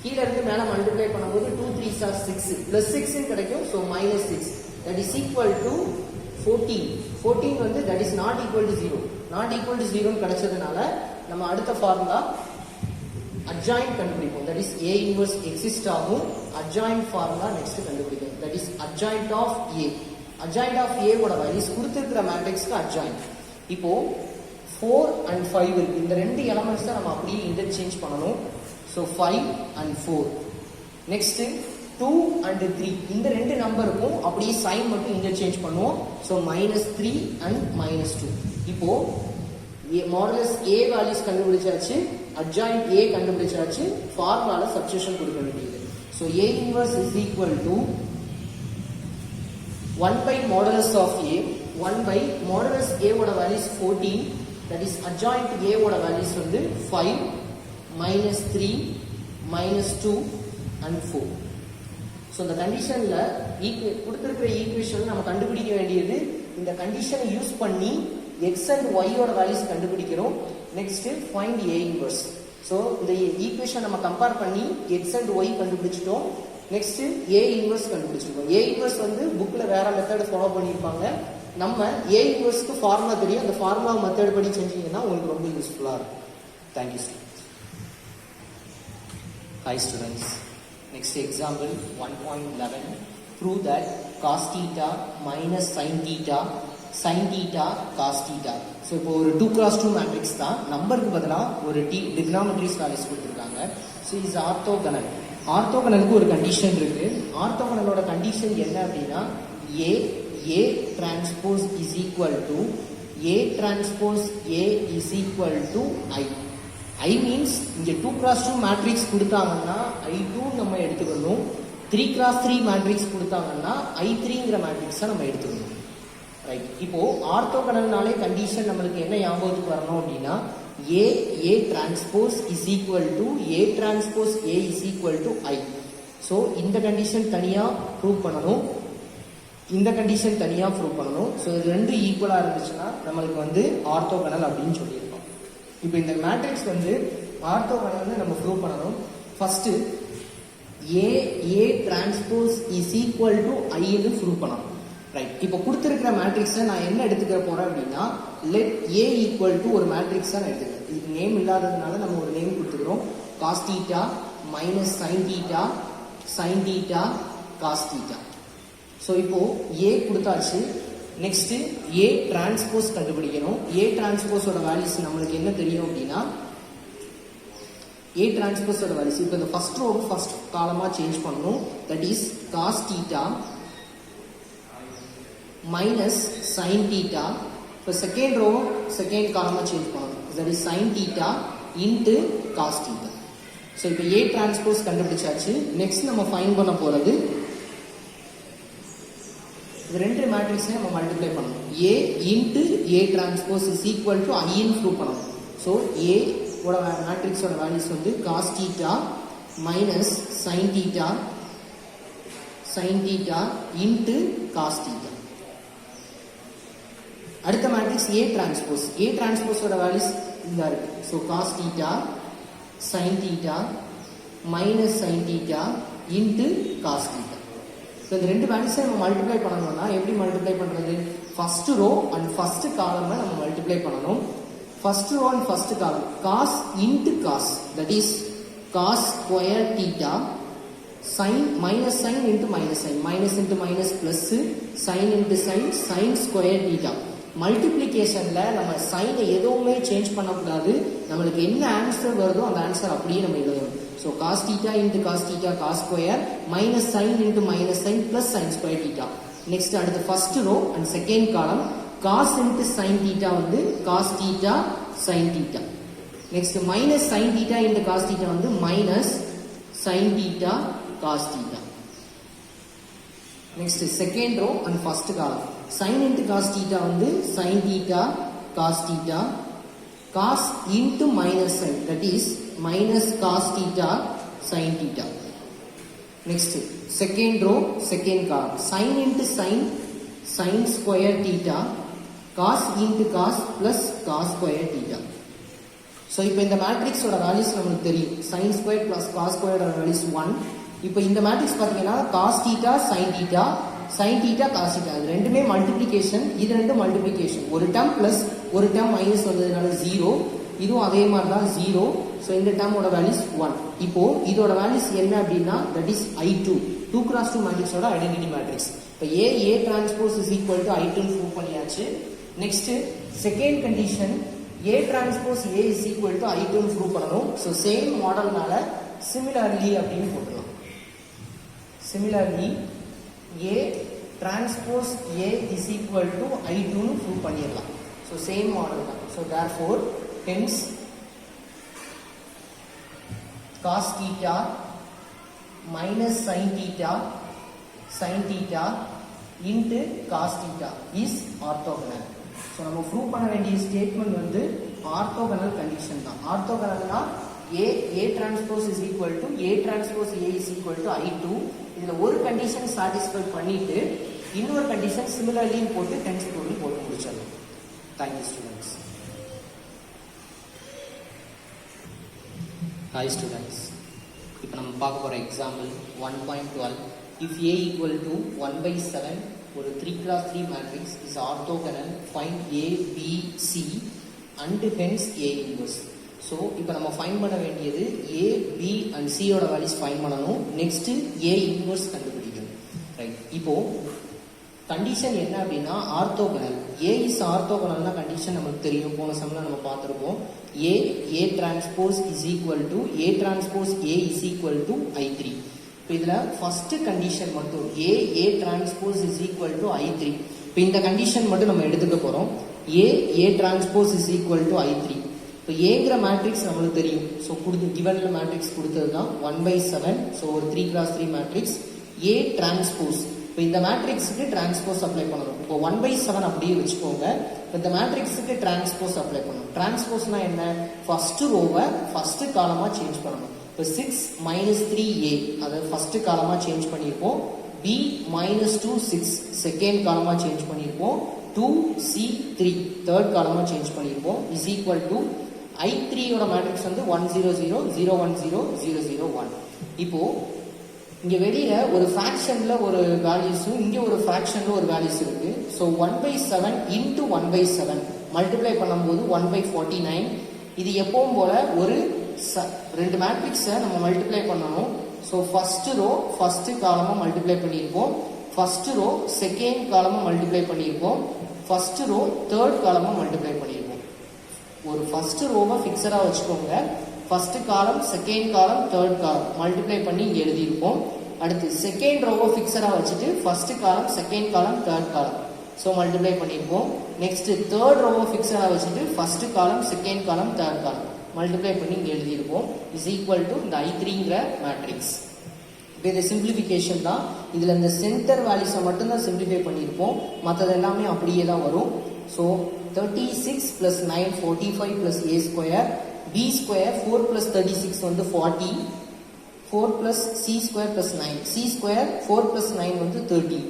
கீழே இருந்து மேல மல்டிப்ளை பண்ணும்போது 2 3s are 6 பிளஸ் 6 கிடைக்கும். So minus 6 that is equal to 14. 14 வந்து that is not equal to 0. not equal to 0 கிடைச்சதுனால நம்ம அடுத்த ஃபார்முலா adjoint கண்டுபிடிப்போம். that is a inverse exist ஆகும். adjoint ஃபார்முலா நெக்ஸ்ட் கண்டுபிடிப்போம். that is adjoint of a. adjoint of a ஓட values கொடுத்திருக்கிற மேட்ரிக்ஸ்க்கு adjoint. இப்போ 4 and 5 இருக்கு. இந்த ரெண்டு எலிமெண்ட்ஸ் தான் நம்ம அப்படியே இன்டர்சேஞ்ச் பண்ணனும். so 5 and 4. நெக்ஸ்ட் 2 and 3 இந்த ரெண்டு நம்பருக்கும் அப்படியே சைன் மட்டும் இன்டர்சேஞ்ச் பண்ணுவோம். so -3 and -2. இப்போ மாடுலஸ் a வேல்யூஸ் கண்டுபிடிச்சாச்சு, adjoint a கண்டுபிடிச்சாச்சு, ஃபார்முலால சப்ஸ்டிட்யூஷன் கொடுக்க வேண்டியது. so a inverse is equal to 1 by modulus of a. 1 by modulus a ஓட values 14, that is adjoint a ஓட வேல்யூஸ் வந்து 5 -3 -2 and 4. ஸோ இந்த கண்டிஷன்ல கொடுத்துருக்கிற ஈக்குவேஷன் நம்ம கண்டுபிடிக்க வேண்டியது இந்த கண்டிஷனை யூஸ் பண்ணி எக்ஸ் அண்ட் ஒய்யோட வேல்யூஸ் கண்டுபிடிக்கிறோம். Next find A inverse. So இந்த ஈக்குவேஷன் நம்ம கம்பேர் பண்ணி எக்ஸ் அண்ட் ஒய் கண்டுபிடிச்சிட்டோம். நெக்ஸ்ட் ஏ இன்வர்ஸ் கண்டுபிடிச்சிருக்கோம். ஏ இன்வர்ஸ் வந்து புக்ல வேற மெத்தட் ஃபாலோ பண்ணியிருப்பாங்க. நம்ம ஏ இன்வர்ஸ்க்கு ஃபார்முலா தெரியும், அந்த ஃபார்முலா மெத்தட் படி செஞ்சீங்கன்னா உங்களுக்கு ரொம்ப யூஸ்ஃபுல்லா இருக்கும். Thank you students. Hi students. Next example 1.11. Prove that cos theta minus sin theta cos theta. So இப்போ ஒரு 2x2 மேட்ரிக்ஸ் தான், நம்பருக்கு பதிலா ஒரு டிக்னாமெட்ரிஸ் வேல்யூஸ் கொடுத்திருக்காங்க. So is orthogonal. ஆர்த்தோகனலுக்கு ஒரு கண்டிஷன் இருக்கு. ஆர்த்தோகனலோட கண்டிஷன் என்ன அப்படின்னா A transpose is equal to A transpose A is equal to I. I means இங்க 2x2 மேட்ரிக்ஸ் கொடுத்தாங்கன்னா I2 நம்ம எடுத்துக்கணும். 3x3 மேட்ரிக்ஸ் கொடுத்தாங்கன்னா I3ங்கிற மேட்ரிக்ஸை நம்ம எடுத்துக்கணும். ரைட், இப்போ ஆர்த்தோகனல்னாலே கண்டிஷன் நம்மளுக்கு என்ன ஞாபகத்துக்கு வரணும் அப்படின்னா A transpose is equal to A transpose A is equal to I. So இந்த கண்டிஷன் தனியா ப்ரூவ் பண்ணணும், இந்த கண்டிஷன் தனியா ப்ரூவ் பண்ணணும். ஸோ இது ரெண்டு ஈக்குவலா இருந்துச்சுன்னா நம்மளுக்கு வந்து ஆர்த்தோகனல் அப்படின்னு சொல்லியிருக்கோம். இப்போ இந்த மேட்ரிக்ஸ் வந்து ஆர்த்தோகனல்னு நம்ம ப்ரூவ் பண்ணணும். First A transpose is equal to I ன்னு ப்ரூவ் பண்ணணும். ரைட், இப்போ கொடுத்திருக்கிற மேட்ரிக்ஸை நான் என்ன எடுத்துக்க போறேன் அப்படின்னா let A equal to ஒரு மேட்ரிக்ஸா நான் எடுத்துக்கிறேன். இதுக்கு நேம் இல்லாததுனால நம்ம ஒரு நேம் கொடுத்துக்கிறோம். cos theta minus sine theta cos theta. So இப்போ ஏ கொடுத்தாச்சு. நெக்ஸ்ட் ஏ டிரான்ஸ்போஸ் கண்டுபிடிக்கணும். ஏ டிரான்ஸ்போஸோட வேல்யூஸ் நம்மளுக்கு என்ன தெரியும் அப்படின்னா ஏ டிரான்ஸ்போஸோட வேல்யூஸ் இப்போ இந்த ஃபர்ஸ்ட் ரோ ஃபர்ஸ்ட் காலமா சேஞ்ச் பண்ணணும். That is cos theta minus sine theta. இப்போ செகண்ட் ரோ செகண்ட் காலமா சேஞ்ச் பண்ணணும். That is sine theta into cos theta. So இப்போ ஏ டிரான்ஸ்போஸ் கண்டுபிடிச்சாச்சு. நெக்ஸ்ட் நம்ம ஃபைண்ட் பண்ண போறது இது ரெண்டு மேட்ரிக்ஸையும் நம்ம மல்டிப்ளை பண்ணணும். A into A transpose is equal to ஐன்னு ப்ரூவ் பண்ணணும். ஸோ ஏ ஓட மேட்ரிக்ஸோட வேல்யூஸ் வந்து cos theta minus sine theta into cos theta. அடுத்த மேட்ரிக்ஸ் ஏ டிரான்ஸ்போஸோட வேல்யூஸ் இந்த இருக்கு. So cos theta sine theta minus sine theta into cos theta. So இந்த ரெண்டு வேல்யூஸை நம்ம மல்டிப்ளை பண்ணணும்னா எப்படி மல்டிப்ளை பண்றது? ஃபர்ஸ்ட் ரோ அண்ட் ஃபர்ஸ்ட் காலமை நம்ம மல்டிப்ளை பண்ணணும். First row and first column cos into cos, that is cos square theta, sin minus sin into minus sin, minus into minus plus sin into sin square theta. மல்டிப்ளிகேஷன்ல நம்ம சைனை எதுவுமே change பண்ணக்கூடாது. நம்மளுக்கு என்ன answer வருதோ அந்த answer அப்படியே நம்ம எழுதணும். So cos theta into cos theta cos square minus sine into minus sine plus sine square theta. Next அடுத்து first row and second column cos into sin theta வந்து cos theta sin theta. Next minus sin theta into cos theta வந்து minus sin theta cos theta. Next second row and first column sin into cos theta வந்து sin theta cos theta, cos into minus sin, that is minus cos theta sin theta. Next second row second column sin into sin square theta, cos into cos plus cos square theta. ஸோ இப்போ இந்த மேட்ரிக்ஸோட வேல்யூஸ் நமக்கு தெரியும். sin square plus cos ஸ்கொயரோட values 1. இப்போ இந்த மேட்ரிக்ஸ் பார்த்தீங்கன்னா cos theta sine theta cos theta இது ரெண்டுமே மல்டிப்ளிகேஷன். இது ரெண்டும் மல்டிப்ளிகேஷன். ஒரு டேர்ம் பிளஸ் ஒரு டேர்ம் மைனஸ் வந்ததுனால 0. இதுவும் அதே மாதிரி தான் 0. ஸோ இந்த டேர்மோட வேல்யூஸ் 1. இப்போ இதோட வேல்யூஸ் என்ன அப்படின்னா தட் இஸ் I2. 2x2 மேட்ரிக்ஸோட ஐடென்டிட்டி மேட்ரிக்ஸ். இப்போ A transpose is equal to I2 prove பண்ணியாச்சு. Next second condition A transpose A is equal to I2 prove பண்ணணும். ஸோ சேம் மாடல்னால சிமிலர்லி அப்படின்னு போட்டுக்கலாம். Similarly A transpose A is equal to I2 prove பண்ணிடலாம். So same model தான். So therefore hence cos theta minus sin theta into cos theta is orthogonal. So நம்ம prove பண்ண வேண்டிய statement வந்து orthogonal condition தான். ஆர்த்தோகனல்னா A transpose is equal to A transpose A is equal to I2. இதில் ஒரு condition satisfy பண்ணிட்டு இன்னொரு கண்டிஷன் சிமிலர்லியும் போட்டு டென்ஸ் ப்ரூவ்னு போட்டு முடிச்சிடலாம். Thank you students. ஹாய் ஸ்டூடெண்ட்ஸ், இப்போ நம்ம பார்க்க போகிற example 1.12. If A equal to 1/7 ஒரு 3x3 matrix is orthogonal, find A, B, C and hence A inverse. So இப்போ நம்ம ஃபைண்ட் பண்ண வேண்டியது A, B and C ஓட வேல்யூஸ் ஃபைண்ட் பண்ணணும். நெக்ஸ்ட் A இன்வர்ஸ் கண்டுபிடிக்கணும். ரைட், இப்போ கண்டிஷன் என்ன அப்படின்னா ஆர்த்தோகனல். A இஸ் ஆர்த்தோகனல்னா கண்டிஷன் நமக்கு தெரியும். போன சம்ல நம்ம பார்த்துருப்போம். A transpose is equal to A transpose A is equal to I3. இப்போ இதில் ஃபர்ஸ்ட் கண்டிஷன் மட்டும் ஏ transpose is equal to I3. இப்போ இந்த கண்டிஷன் மட்டும் நம்ம எடுத்துக்க போகிறோம். ஏ transpose is equal to I3. இப்போ ஏங்கிற மேட்ரிக்ஸ் நம்மளுக்கு தெரியும். ஸோ கிவன்ல மேட்ரிக்ஸ் கொடுத்தது தான் 1/7. ஸோ ஒரு 3x3 மேட்ரிக்ஸ் ஏ டிரான்ஸ்போஸ். இப்போ இந்த மேட்ரிக்ஸுக்கு டிரான்ஸ்போஸ் அப்ளை பண்ணணும். இப்போ 1/7 அப்படியே வச்சுக்கோங்க. இப்போ இந்த மேட்ரிக்ஸுக்கு டிரான்ஸ்போஸ் அப்ளை பண்ணணும். டிரான்ஸ்போஸ்னா என்ன? ஃபர்ஸ்ட் ரோவை ஃபர்ஸ்ட் காலமாக சேஞ்ச் பண்ணணும். இப்போ 6 - 3A அதாவது ஃபர்ஸ்ட் காலமாக சேஞ்ச் பண்ணியிருப்போம். B - 2 6 செகண்ட் காலமாக சேஞ்ச் பண்ணியிருப்போம். 2C 3 தேர்ட் காலமாக சேஞ்ச் பண்ணியிருப்போம். இஸ் ஈக்குவல் டு I3 ஓட மேட்ரிக்ஸ் வந்து 1 0 0 0 1 0 0 0 1. இப்போ இங்கே வெளியில ஒரு ஃப்ராக்ஷன்ல ஒரு வேல்யூஸும் இங்கே ஒரு ஃப்ராக்ஷன்ல ஒரு வேல்யூஸ் இருக்கு. ஸோ 1/7 இன்டு 1/7 மல்டிப்ளை பண்ணும்போது 1/49. இது எப்பவும் போல ஒரு ரெண்டு மேட்ரிக்ஸை நம்ம மல்டிப்ளை பண்ணணும். ஸோ ஃபர்ஸ்ட் ரோ ஃபர்ஸ்ட் காலமாக மல்டிப்ளை பண்ணியிருப்போம், ஃபர்ஸ்ட் ரோ செகண்ட் காலமாக மல்டிப்ளை பண்ணியிருப்போம், ஃபர்ஸ்ட் ரோ தேர்ட் காலமாக மல்டிப்ளை பண்ணியிருப்போம். ஒரு ஃபர்ஸ்ட் ரோவை ஃபிக்ஸடாக வச்சுக்கோங்க, first column second column third காலம் மல்டிப்ளை பண்ணி இங்கே எழுதியிருப்போம். அடுத்து செகண்ட் ரோவை ஃபிக்ஸடாக வச்சுட்டு first column second column third காலம் ஸோ மல்டிப்ளை பண்ணியிருப்போம். நெக்ஸ்ட் தேர்ட் ரோவை ஃபிக்ஸடாக வச்சுட்டு first column second column third காலம் மல்டிப்ளை பண்ணி இங்கே எழுதியிருப்போம். இஸ் ஈக்குவல் டு இந்த I3ங்கிற மேட்ரிக்ஸ். இப்போ இது சிம்பிளிஃபிகேஷன் தான். இதில் இந்த சென்டர் வேல்யூஸை மட்டும்தான் சிம்பிளிஃபை பண்ணியிருப்போம், மற்றது எல்லாமே அப்படியே தான் வரும். So 36 + 9 45 + a square, b square 4 + 36 வந்து 40, 4 + c ஸ்கொயர் + 9, c ஸ்கொயர் 4 + 9 வந்து 30.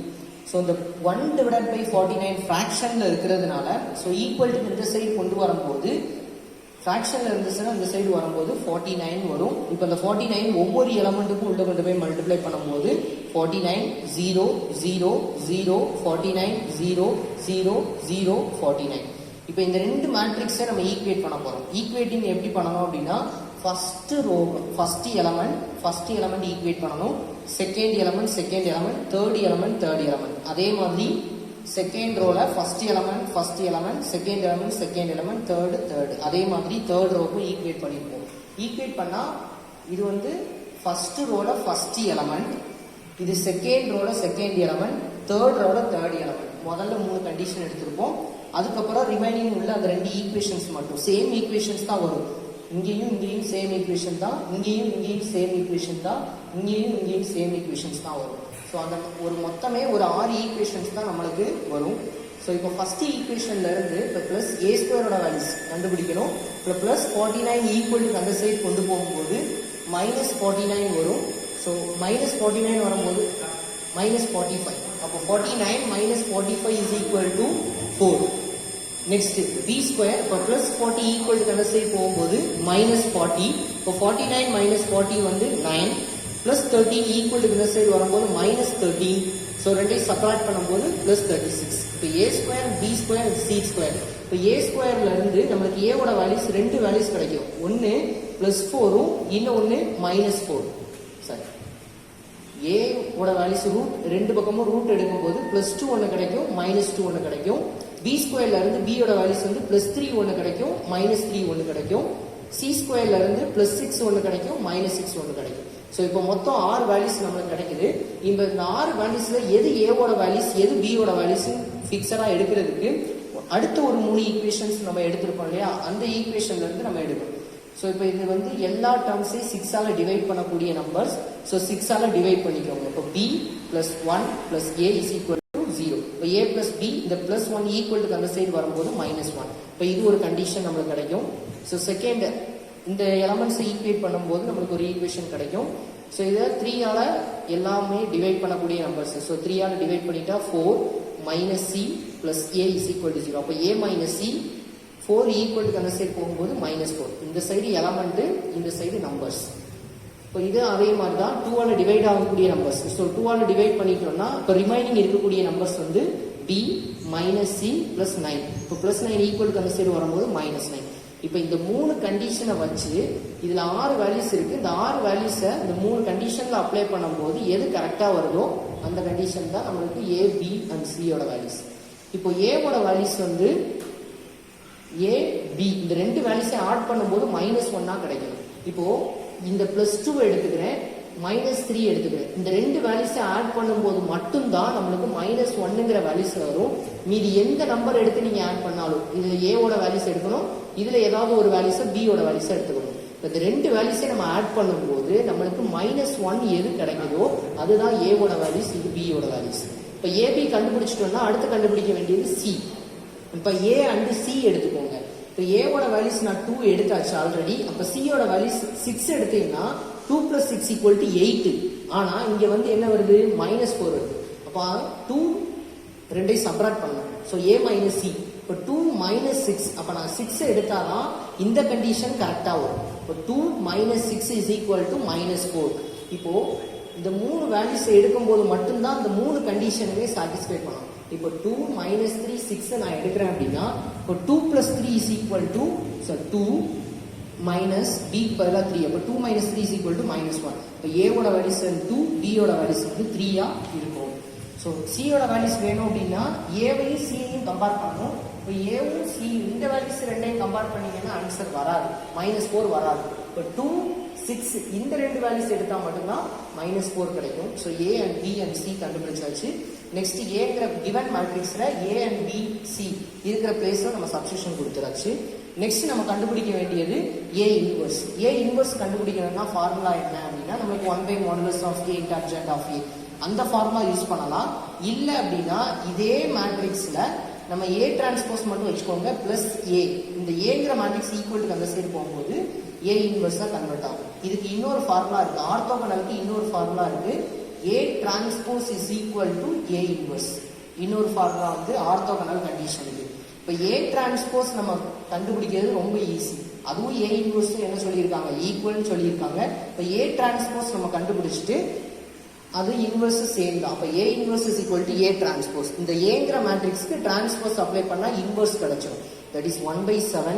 ஸோ இந்த 1/49 ஃப்ராக்ஷனில் இருக்கிறதுனால ஸோ ஈக்குவல் டு இந்த சைடு கொண்டு வரும்போது ஃப்ராக்ஷனில் இருந்துச்சுன்னா இந்த சைடு வரும்போது 49 வரும். இப்போ இந்த 49 ஒவ்வொரு எலமெண்ட்டுக்கும் உள்ள கொண்டு போய் மல்டிப்ளை பண்ணும்போது 49 0 0 0 49 0 0 0 49. இப்போ இந்த ரெண்டு மேட்ரிக்ஸை நம்ம ஈக்குவேட் பண்ண போகிறோம். ஈக்குவேட்டிங் எப்படி பண்ணணும் அப்படின்னா first row first element equate பண்ணணும், செகண்ட் எலமெண்ட் தேர்ட் எலமெண்ட். அதே மாதிரி செகண்ட் ரோல first element second element third. அதே மாதிரி தேர்ட் ரோக்கும் ஈக்குவேட் பண்ணிருப்போம். ஈக்குவேட் பண்ணா இது வந்து ஃபர்ஸ்ட் ரோல ஃபர்ஸ்ட் எலமெண்ட், இது செகண்ட் ரோல செகண்ட் எலமெண்ட், தேர்ட் ரோல தேர்ட் எலமெண்ட். முதல்ல 3 கண்டிஷன் எடுத்திருப்போம். அதுக்கப்புறம் ரிமைனிங் உள்ள அந்த 2 ஈக்குவேஷன்ஸ் மட்டும் சேம் ஈக்குவேஷன்ஸ் தான் வரும். இங்கேயும் சேம் ஈக்குவேஷன் தான், இங்கேயும் சேம் ஈக்குவேஷன் தான், இங்கேயும் சேம் ஈக்குவேஷன்ஸ் தான் வரும். ஸோ அந்த ஒரு மொத்தமே ஒரு 6 ஈக்குவேஷன்ஸ் தான் நம்மளுக்கு வரும். ஸோ இப்போ ஃபர்ஸ்ட் ஈக்குவேஷன்ல இருந்து இப்போ பிளஸ் ஏ ஸ்கொயரோட வேல்யூஸ் கண்டுபிடிக்கணும். இப்போ பிளஸ் 49 ஈக்குவல் டு அந்த சைடு கொண்டு போகும்போது -49 வரும். ஸோ -49 வரும்போது -45. அப்போ 49 - 45 is equal to 4. Next B square இப்போ பிளஸ் 40 ஈக்குவல் டு அந்த சைடு போகும்போது -40. இப்போ 49 - 40 வந்து 9 + 13 ஈக்குவல் டு இந்த சைடு வரும்போது -13. ஸோ ரெண்டையும் சப்ராக்ட் பண்ணும்போது +36. இப்போ A square B square C square. இப்போ ஏ ஸ்கொயர்ல இருந்து நம்மளுக்கு ஏவோட வேல்யூஸ் 2 வேல்யூஸ் கிடைக்கும். ஒன்று +4ம் இன்னொன்று -4. சரி, ஏவோட வேல்யூஸ் ரூட் 2 பக்கமும் ரூட் எடுக்கும்போது +2 ஒன்று கிடைக்கும், -2 ஒன்று கிடைக்கும். பி ஸ்கொயர்ல இருந்து பியோட வேல்யூஸ் வந்து +3 ஒன்று கிடைக்கும், -3 ஒன்று கிடைக்கும். சி ஸ்கொயர்ல இருந்து +6 ஒன்று கிடைக்கும், -6 ஒன்று கிடைக்கும். ஸோ இப்போ மொத்தம் 6 வேல்யூஸ் நம்மளுக்கு கிடைக்குது. இப்போ இந்த 6 வேல்யூஸ்ல எது ஏவோட வேல்யூஸ் எது பியோட வேல்யூஸ் ஃபிக்ஸடா எடுக்கிறதுக்கு அடுத்த ஒரு 3 ஈக்குவேஷன்ஸ் நம்ம எடுத்திருப்போம் இல்லையா, அந்த ஈக்குவேஷன்ல இருந்து நம்ம எடுக்கணும். ஸோ இப்போ இது வந்து எல்லா டேர்ம்ஸையும் 6ஆல டிவைட் பண்ணக்கூடிய நம்பர்ஸ். ஸோ 6ஆல டிவைட் பண்ணிக்கோங்க. இப்போ b + 1 + a is equal to 0. இப்போ a + b இந்த +1 ஈக்குவல் டு அந்த சைடு வரும்போது -1. இப்போ இது ஒரு கண்டிஷன் நம்மளுக்கு கிடைக்கும். ஸோ செகண்ட் இந்த எலமெண்ட்ஸை ஈக்குவேட் பண்ணும்போது நம்மளுக்கு ஒரு ஈக்குவேஷன் கிடைக்கும். ஸோ இதை 3ஆல எல்லாமே டிவைட் பண்ணக்கூடிய நம்பர்ஸ். ஸோ 3ஆல டிவைட் பண்ணிட்டா 4 - c + a is equal to 0. அப்போ a - c 4 ஈக்குவல் டு அந்த சைடு போகும்போது -4. இந்த சைடு எலமெண்ட், இந்த சைடு நம்பர்ஸ். இப்போ இது அதே மாதிரி தான் 2ஆல டிவைட் ஆகக்கூடிய நம்பர்ஸ். ஸோ 2ஆல டிவைட் பண்ணிட்டோம்னா இப்போ ரிமைனிங் இருக்கக்கூடிய நம்பர்ஸ் வந்து b - c + 9. இப்போ +9 ஈக்குவல் டு அந்த சைடு வரும்போது -9. இப்போ இந்த 3 கண்டிஷனை வச்சு இதுல 6 வேல்யூஸ் இருக்கு. இந்த 6 வேல்யூஸை இந்த 3 கண்டிஷன்ல அப்ளை பண்ணும்போது எது கரெக்டா வருதோ அந்த கண்டிஷன் தான் நம்மளுக்கு ஏ பி அண்ட் சியோட வேல்யூஸ். இப்போ ஏவோட வேல்யூஸ் வந்து ஏ பி இந்த 2 வேல்யூஸை ஆட் பண்ணும்போது -1 கிடைக்கும். இப்போ இந்த +2 எடுத்துக்கிறேன், -3 எடுத்துக்கிறேன். இந்த 2 வேல்யூஸை ஆட் பண்ணும்போது மட்டும்தான் நம்மளுக்கு -1ங்கிற வேல்யூஸ் வரும். மீதி எந்த நம்பர் எடுத்து நீங்க ஆட் பண்ணாலும் இதுல ஏவோட வேல்யூஸ் எடுக்கணும், இதுல ஏதாவது ஒரு வேல்யூஸை பியோட வேல்யூஸை எடுத்துக்கணும். இந்த 2 வேல்யூஸை நம்ம ஆட் பண்ணும்போது நம்மளுக்கு -1 எது கிடைக்குதோ அதுதான் ஏவோட வேல்யூஸ், இது பியோட வேல்யூஸ். இப்போ ஏபி கண்டுபிடிச்சிட்டோம்னா அடுத்து கண்டுபிடிக்க வேண்டியது சி. இப்போ ஏ அண்ட் சி எடுத்துக்கோங்க. இப்போ ஏவோட வேல்யூஸ் நான் 2 எடுத்தாச்சு ஆல்ரெடி. அப்போ சியோட வேல்யூஸ் 6 எடுத்தீங்கன்னா 2 + 6 = 8. ஆனா இங்க வந்து என்ன வருது -4 வருது. அப்போ 2 ரெண்டையும் சப்ராக்ட் பண்ணணும். So a - c. இப்போ 2 - 6. அப்போ நான் 6 எடுத்தாதான் இந்த கண்டிஷன் கரெக்டா வரும். இப்போ 2 - 6 இஸ் ஈக்குவல் டு -4. இப்போ இந்த 3 வேல்யூஸ் எடுக்கும்போது மட்டும்தான் இந்த 3 கண்டிஷனுமே சாட்டிஸ்ஃபை பண்ணணும். இப்போ 2 - 3 6 நான் எடுக்கிறேன் அப்படின்னா இப்போ 2 + 3 இஸ் ஈக்குவல் டு 2 மைனஸ் பிக்கு பதிலாக 3. அப்போ 2 மைனஸ் 3 இஸ் ஈக்குவல் டு -1. இப்போ ஏவோட வேல்யூஸ் 2, பியோட வேல்யூஸ் 3 இருக்கும். ஸோ சியோட வேல்யூஸ் வேணும் அப்படின்னா ஏவையும் சியையும் கம்பேர் பண்ணணும். இப்போ ஏவும் சி இந்த வேல்யூஸ் ரெண்டையும் கம்பேர் பண்ணீங்கன்னா ஆன்சர் வராது, -4 வராது. இப்போ 2, 6 இந்த ரெண்டு வேல்யூஸ் எடுத்தால் மட்டும்தான் -4 கிடைக்கும். So A and B and C கண்டுபிடிச்சாச்சு. நெக்ஸ்ட் ஏங்கிற கிவன் மேட்ரிக்ஸில் ஏ அண்ட் பி சி இருக்கிற பிளேஸில் நம்ம சப்ஸ்டியூஷன் கொடுத்துறாச்சு. நெக்ஸ்ட் நம்ம கண்டுபிடிக்க வேண்டியது ஏ இன்வர்ஸ். ஏ இன்வர்ஸ் கண்டுபிடிக்கணும்னா ஃபார்முலா என்ன அப்படின்னா நம்மளுக்கு 1/mod of A into adjoint of A அந்த ஃபார்முலா யூஸ் பண்ணலாம். இல்லை அப்படின்னா இதே மேட்ரிக்ஸில் நம்ம ஏ டிரான்ஸ்போஸ் மட்டும் வச்சுக்கோங்க பிளஸ் ஏ. இந்த ஏங்கிற மேட்ரிக்ஸ் ஈக்குவலுக்கு அந்த சைடு போகும்போது ஏ இன்வர்ஸாக கன்வெர்ட் ஆகும். இதுக்கு இன்னொரு ஃபார்முலா இருக்குது, ஆர்த்தோகனலுக்கு இன்னொரு ஃபார்முலா இருக்குது. ஏ transpose is equal to A inverse. இன்னொரு ஃபார்முலா வந்து ஆர்த்தோகனல் கண்டிஷனுக்கு. இப்போ ஏ டிரான்ஸ்போஸ் நம்ம கண்டுபிடிக்கிறது ரொம்ப ஈஸி. அதுவும் ஏ இன்வர்ஸ் என்ன சொல்லியிருக்காங்க, ஈக்குவல்னு சொல்லியிருக்காங்க. இப்போ ஏ டிரான்ஸ்போஸ் நம்ம கண்டுபிடிச்சிட்டு அது இன்வர்ஸ் சேம் தான். அப்போ A inverse is equal to A transpose. இந்த ஏங்கிற மேட்ரிக்ஸ்க்கு டிரான்ஸ்போஸ் அப்ளை பண்ணால் இன்வர்ஸ் கிடைச்சிடும். That is 1/7.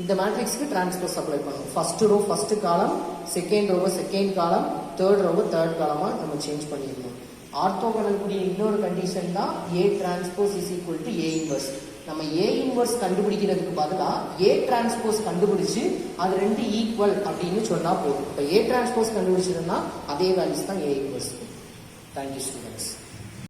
இந்த மேட்ரிக்ஸ்க்கு டிரான்ஸ்போஸ் அப்ளை பண்ணணும். First row first column, second ரோவை செகண்ட் காலம், தேர்ட் ரோவை தேர்ட் காலமாக நம்ம சேஞ்ச் பண்ணிடணும். ஆர்த்தோகனல் கூடிய இன்னொரு கண்டிஷன் தான் A transpose is equal to A inverse. நம்ம ஏ இன்வர்ஸ் கண்டுபிடிக்கிறதுக்கு பதிலாக ஏ டிரான்ஸ்போஸ் கண்டுபிடிச்சு அது ரெண்டு ஈக்குவல் அப்படின்னு சொன்னால் போதும். இப்போ ஏ டிரான்ஸ்போஸ் கண்டுபிடிச்சதுன்னா அதே வேல்யூஸ் தான் ஏ இன்வர்ஸ். Thank you students.